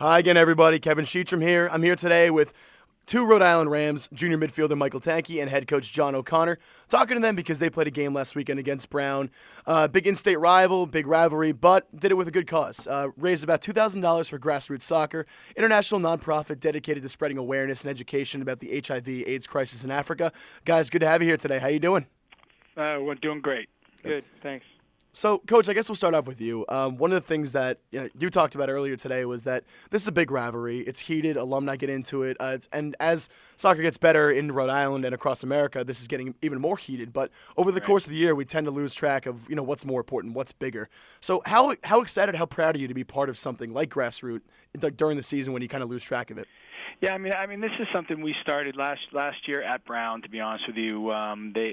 Hi again, everybody. Kevin Scheitrum here. I'm here today with two Rhode Island Rams, junior midfielder Michael Tanke and head coach John O'Connor. Talking to them because they played a game last weekend against Brown. Big in-state rival, big rivalry, but did it with a good cause. Raised about $2,000 for Grassroot Soccer, international nonprofit dedicated to spreading awareness and education about the HIV/AIDS crisis in Africa. Guys, good to have you here today. How you doing? We're doing great. Good, thanks. So, Coach, I guess we'll start off with you. One of the things that you talked about earlier today was that this is a big rivalry. It's heated. Alumni get into it. And as soccer gets better in Rhode Island and across America, this is getting even more heated. But over the course of the year, we tend to lose track of what's more important, what's bigger. So how excited, how proud are you to be part of something like Grassroot during the season when you kind of lose track of it? Yeah, I mean, this is something we started last year at Brown. To be honest with you,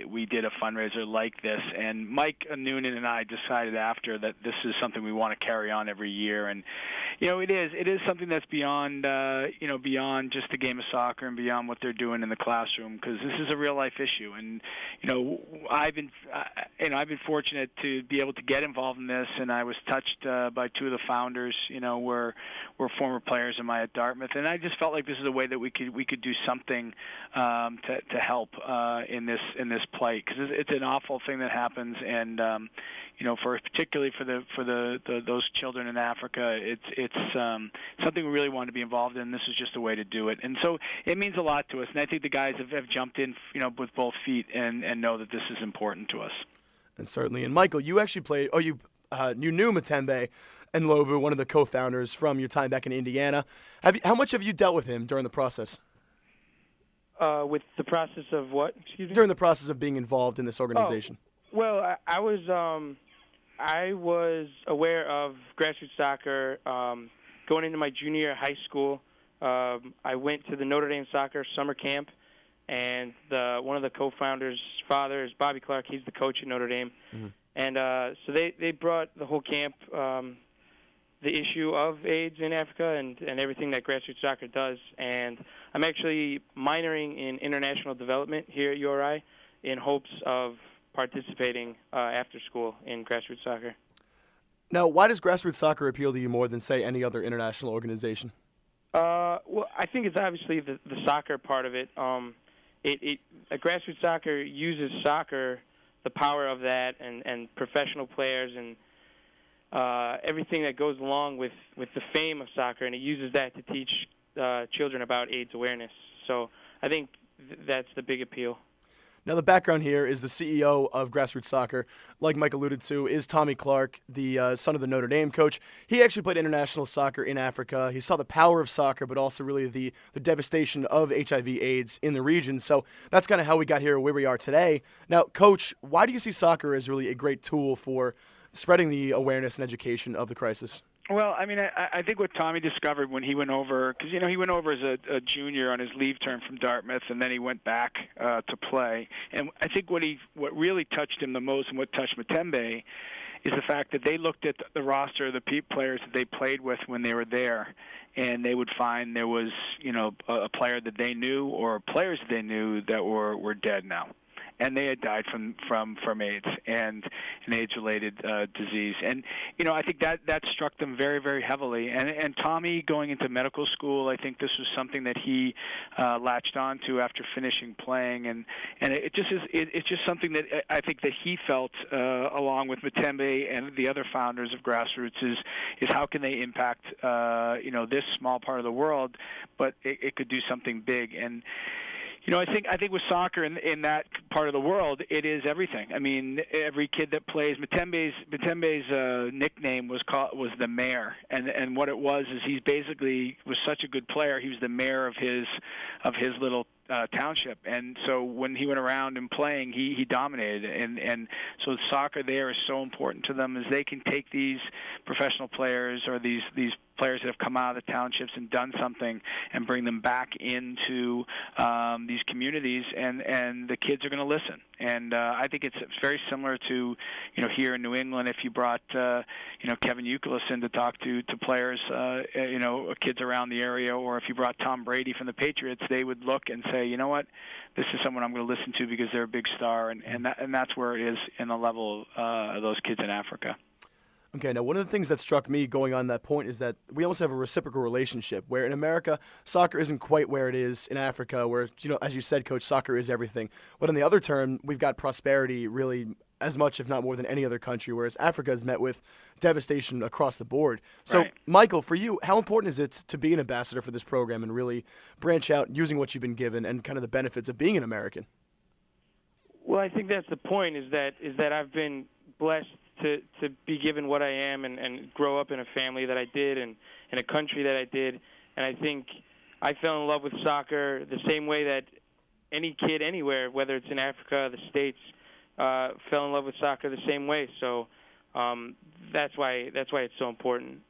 we did a fundraiser like this, and Mike Noonan and I decided after that this is something we want to carry on every year. And it is something that's beyond beyond just the game of soccer and beyond what they're doing in the classroom, because this is a real life issue. And I've been fortunate to be able to get involved in this, and I was touched by two of the founders. Were former players of mine at Dartmouth, and I just felt like this is a way that we could do something to help in this plight, because it's an awful thing that happens, and particularly for those children in Africa, it's something we really want to be involved in. This is just a way to do it, and so it means a lot to us. And I think the guys have jumped in, with both feet and know that this is important to us. And certainly, and Michael, you actually played. Oh, you knew Matembe and Lovu, one of the co-founders, from your time back in Indiana. How much have you dealt with him during the process? With the process of what? Excuse me? During the process of being involved in this organization. Well, I was aware of Grassroot Soccer going into my junior year of high school. I went to the Notre Dame soccer summer camp, and one of the co-founders' father is Bobby Clark. He's the coach at Notre Dame. Mm-hmm. And so they brought the whole camp the issue of AIDS in Africa and everything that Grassroot Soccer does. And I'm actually minoring in international development here at URI in hopes of participating after school in Grassroot Soccer. Now, why does Grassroot Soccer appeal to you more than, say, any other international organization? Well, I think it's obviously the soccer part of it. Grassroot Soccer uses soccer, the power of that, and professional players and everything that goes along with the fame of soccer, and it uses that to teach children about AIDS awareness. So I think that's the big appeal. Now, the background here is the CEO of Grassroots Soccer, like Mike alluded to, is Tommy Clark, the son of the Notre Dame coach. He actually played international soccer in Africa. He saw the power of soccer, but also really the devastation of HIV/AIDS in the region. So that's kind of how we got here where we are today. Now, Coach, why do you see soccer as really a great tool for spreading the awareness and education of the crisis? Well, I mean, I think what Tommy discovered when he went over, because he went over as a junior on his leave term from Dartmouth, and then he went back to play. And I think what really touched him the most, and what touched Matembe, is the fact that they looked at the roster of the players that they played with when they were there, and they would find there was a player that they knew or players that they knew that were dead now. And they had died from AIDS and an AIDS-related disease, and I think that struck them very, very heavily. And Tommy going into medical school, I think this was something that he latched onto after finishing playing, and it's just something that I think that he felt along with Matembe and the other founders of Grassroots is how can they impact this small part of the world, but it could do something big. And I think with soccer in that part of the world, it is everything. I mean, every kid that plays, Matembe's nickname was the mayor, and what it was is he basically was such a good player. He was the mayor of his little township, and so when he went around and playing, he dominated, and so soccer there is so important to them, as they can take these professional players or these players that have come out of the townships and done something and bring them back into these communities, and the kids are going to listen. And I think it's very similar to here in New England, if you brought Kevin Euclid in to talk to players, kids around the area, or if you brought Tom Brady from the Patriots, they would look and say, you know what, this is someone I'm going to listen to because they're a big star, and that's where it is in the level of those kids in Africa. Okay, now one of the things that struck me going on that point is that we almost have a reciprocal relationship where in America, soccer isn't quite where it is in Africa, where, as you said, Coach, soccer is everything. But on the other turn, we've got prosperity really as much, if not more than any other country, whereas Africa is met with devastation across the board. So, Right. Michael, for you, how important is it to be an ambassador for this program and really branch out using what you've been given and kind of the benefits of being an American? Well, I think that's the point. Is that I've been blessed to be given what I am and grow up in a family that I did and in a country that I did. And I think I fell in love with soccer the same way that any kid anywhere, whether it's in Africa, the States, fell in love with soccer the same way. So that's why it's so important.